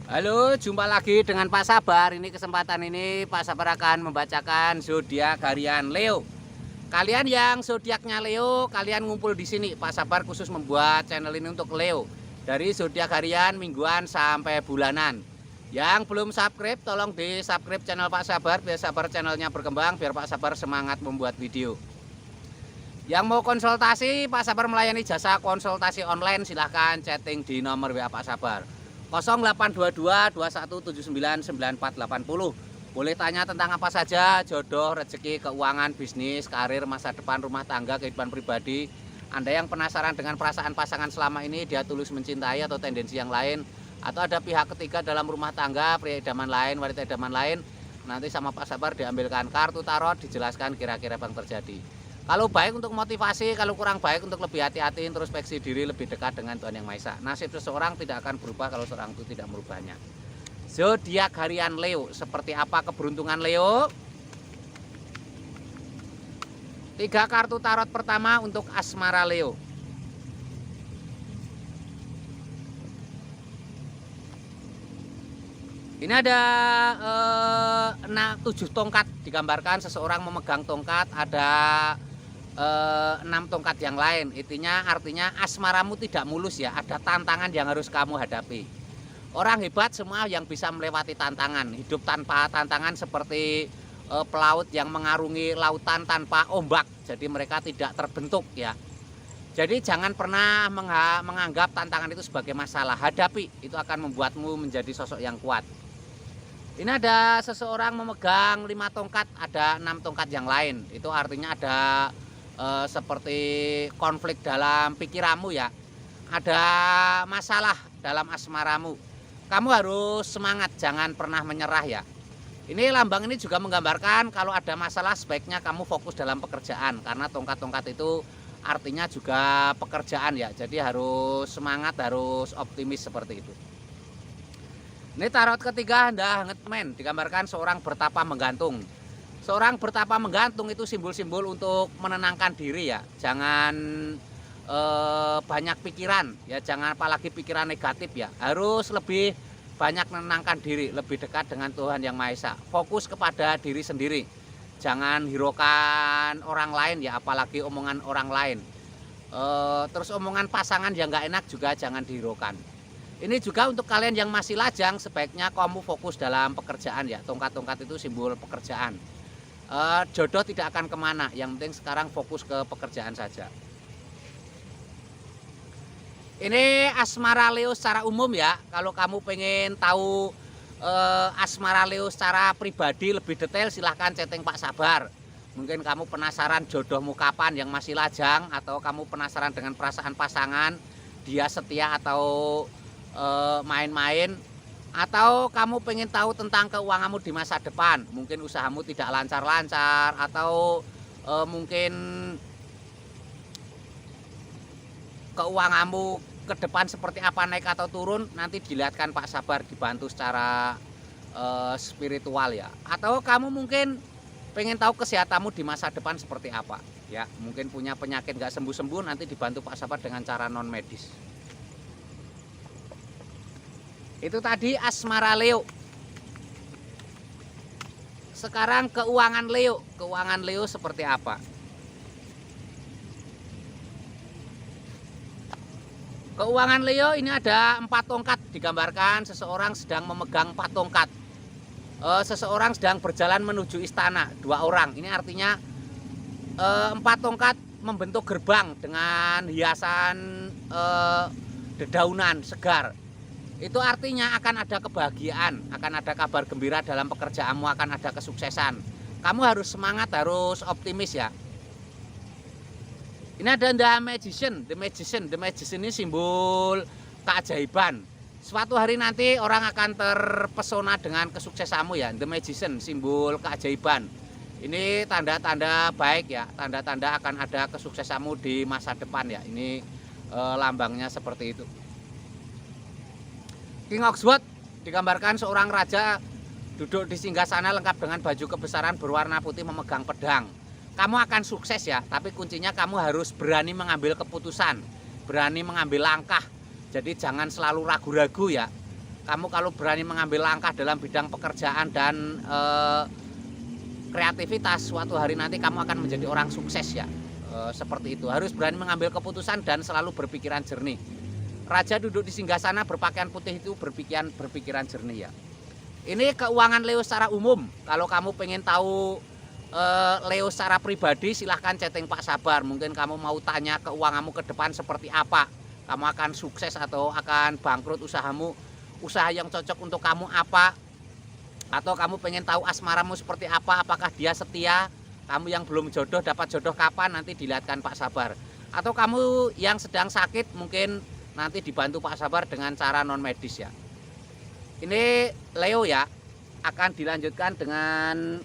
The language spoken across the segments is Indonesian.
Halo, jumpa lagi dengan Pak Sabar. Ini kesempatan ini Pak Sabar akan membacakan zodiak harian Leo. Kalian yang zodiaknya Leo, kalian ngumpul di sini. Pak Sabar khusus membuat channel ini untuk Leo. Dari zodiak harian, mingguan sampai bulanan. Yang belum subscribe, tolong di subscribe channel Pak Sabar biar Sabar channelnya berkembang, biar Pak Sabar semangat membuat video. Yang mau konsultasi, Pak Sabar melayani jasa konsultasi online. Silahkan chatting di nomor WA Pak Sabar 0822 2179 9480. Boleh tanya tentang apa saja, jodoh, rezeki, keuangan, bisnis, karir, masa depan, rumah tangga, kehidupan pribadi. Anda yang penasaran dengan perasaan pasangan selama ini, dia tulus mencintai atau tendensi yang lain, atau ada pihak ketiga dalam rumah tangga, pria idaman lain, wanita idaman lain, nanti sama Pak Sabar diambilkan kartu tarot, dijelaskan kira-kira apa yang terjadi. Kalau baik untuk motivasi, kalau kurang baik untuk lebih hati-hati, introspeksi diri, lebih dekat dengan Tuhan Yang Maha Esa. Nasib seseorang tidak akan berubah kalau seorang itu tidak merubahnya. Zodiak harian Leo, seperti apa keberuntungan Leo? 3 kartu tarot pertama untuk asmara Leo. Ini ada 7 tongkat, digambarkan seseorang memegang tongkat, ada 6 tongkat yang lain. Artinya asmaramu tidak mulus ya, ada tantangan yang harus kamu hadapi. Orang hebat semua yang bisa melewati tantangan. Hidup tanpa tantangan seperti pelaut yang mengarungi lautan tanpa ombak. Jadi mereka tidak terbentuk ya. Jadi jangan pernah menganggap tantangan itu sebagai masalah. Hadapi, itu akan membuatmu menjadi sosok yang kuat. Ini ada seseorang memegang 5 tongkat, ada 6 tongkat yang lain. Itu artinya ada seperti konflik dalam pikiranmu ya, ada masalah dalam asmaramu. Kamu harus semangat, jangan pernah menyerah ya. Ini lambang ini juga menggambarkan kalau ada masalah sebaiknya kamu fokus dalam pekerjaan, karena tongkat-tongkat itu artinya juga pekerjaan ya. Jadi harus semangat, harus optimis seperti itu. Ini tarot ketiga, Hangman, digambarkan seorang bertapa menggantung. Seorang bertapa menggantung itu simbol-simbol untuk menenangkan diri ya. Jangan banyak pikiran ya, jangan apalagi pikiran negatif ya. Harus lebih banyak menenangkan diri, lebih dekat dengan Tuhan Yang Maha Esa. Fokus kepada diri sendiri. Jangan hiraukan orang lain ya, apalagi omongan orang lain. Terus omongan pasangan yang nggak enak juga jangan dihiraukan. Ini juga untuk kalian yang masih lajang, sebaiknya kamu fokus dalam pekerjaan ya. Tongkat-tongkat itu simbol pekerjaan. Jodoh tidak akan kemana, yang penting sekarang fokus ke pekerjaan saja. Ini asmara Leo secara umum ya. Kalau kamu pengen tahu asmara Leo secara pribadi lebih detail, silahkan chatting Pak Sabar. Mungkin kamu penasaran jodohmu kapan yang masih lajang, atau kamu penasaran dengan perasaan pasangan, dia setia atau main-main, atau kamu pengen tahu tentang keuanganmu di masa depan, mungkin usahamu tidak lancar-lancar, atau mungkin keuanganmu ke depan seperti apa, naik atau turun, nanti dilihatkan Pak Sabar, dibantu secara spiritual ya. Atau kamu mungkin pengen tahu kesehatanmu di masa depan seperti apa ya, mungkin punya penyakit nggak sembuh-sembuh, nanti dibantu Pak Sabar dengan cara non medis. Itu tadi asmara Leo. Sekarang keuangan Leo. Keuangan Leo seperti apa? Keuangan Leo ini ada 4 tongkat, digambarkan seseorang sedang memegang 4 tongkat. Seseorang sedang berjalan menuju istana, 2 orang. Ini artinya 4 tongkat membentuk gerbang dengan hiasan dedaunan segar. Itu artinya akan ada kebahagiaan, akan ada kabar gembira dalam pekerjaanmu, akan ada kesuksesan. Kamu harus semangat, harus optimis ya. Ini ada The Magician. The Magician ini simbol keajaiban. Suatu hari nanti orang akan terpesona dengan kesuksesanmu ya. The Magician, simbol keajaiban. Ini tanda-tanda baik ya, tanda-tanda akan ada kesuksesanmu di masa depan ya. Ini lambangnya seperti itu. King of Swords, digambarkan seorang raja duduk di singgasana lengkap dengan baju kebesaran berwarna putih memegang pedang. Kamu akan sukses ya, tapi kuncinya kamu harus berani mengambil keputusan, berani mengambil langkah. Jadi jangan selalu ragu-ragu ya. Kamu kalau berani mengambil langkah dalam bidang pekerjaan dan kreativitas, suatu hari nanti kamu akan menjadi orang sukses ya. Seperti itu, harus berani mengambil keputusan dan selalu berpikiran jernih. Raja duduk di singgasana berpakaian putih itu berpikiran jernih ya. Ini keuangan Leo secara umum. Kalau kamu pengen tahu Leo secara pribadi, silahkan chatting Pak Sabar. Mungkin kamu mau tanya keuanganmu ke depan seperti apa, kamu akan sukses atau akan bangkrut usahamu, usaha yang cocok untuk kamu apa, atau kamu pengen tahu asmaramu seperti apa, apakah dia setia, kamu yang belum jodoh dapat jodoh kapan, nanti dilihatkan Pak Sabar. Atau kamu yang sedang sakit, mungkin nanti dibantu Pak Sabar dengan cara non medis ya. Ini Leo ya, akan dilanjutkan dengan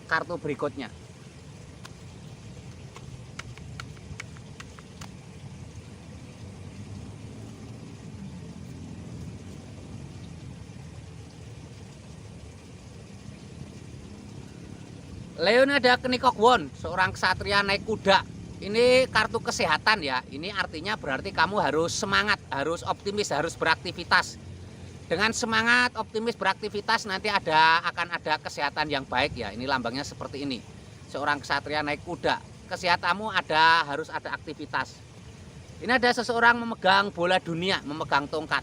kartu berikutnya. Leo ini ada Kenikok Won, seorang ksatria naik kuda. Ini kartu kesehatan ya. Ini artinya berarti kamu harus semangat, harus optimis, harus beraktivitas. Dengan semangat, optimis, beraktivitas nanti akan ada kesehatan yang baik ya. Ini lambangnya seperti ini. Seorang ksatria naik kuda. Kesehatanmu harus ada aktivitas. Ini ada seseorang memegang bola dunia, memegang tongkat.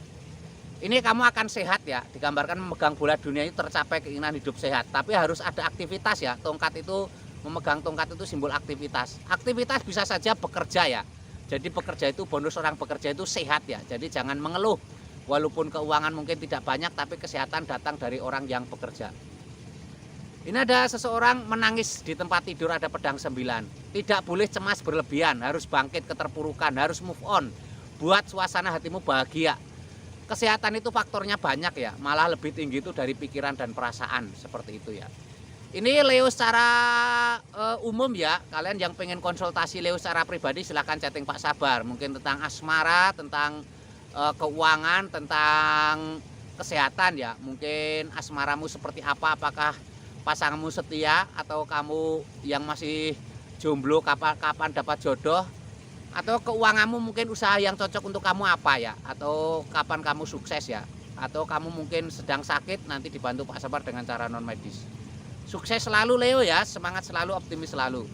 Ini kamu akan sehat ya, digambarkan memegang bola dunia itu tercapai keinginan hidup sehat. Tapi harus ada aktivitas ya, tongkat itu, memegang tongkat itu simbol aktivitas. Aktivitas bisa saja bekerja ya. Jadi bekerja itu, bonus orang bekerja itu sehat ya. Jadi jangan mengeluh, walaupun keuangan mungkin tidak banyak, tapi kesehatan datang dari orang yang bekerja. Ini ada seseorang menangis di tempat tidur, ada pedang 9. Tidak boleh cemas berlebihan, harus bangkit keterpurukan, harus move on. Buat suasana hatimu bahagia. Kesehatan itu faktornya banyak ya, malah lebih tinggi itu dari pikiran dan perasaan, seperti itu ya. Ini Leo secara umum ya, kalian yang pengen konsultasi Leo secara pribadi silahkan chatting Pak Sabar. Mungkin tentang asmara, tentang keuangan, tentang kesehatan ya. Mungkin asmaramu seperti apa, apakah pasanganmu setia, atau kamu yang masih jomblo kapan dapat jodoh, atau keuanganmu mungkin usaha yang cocok untuk kamu apa ya, atau kapan kamu sukses ya, atau kamu mungkin sedang sakit, nanti dibantu Pak Sabar dengan cara non medis. Sukses selalu Leo ya, semangat selalu, optimis selalu.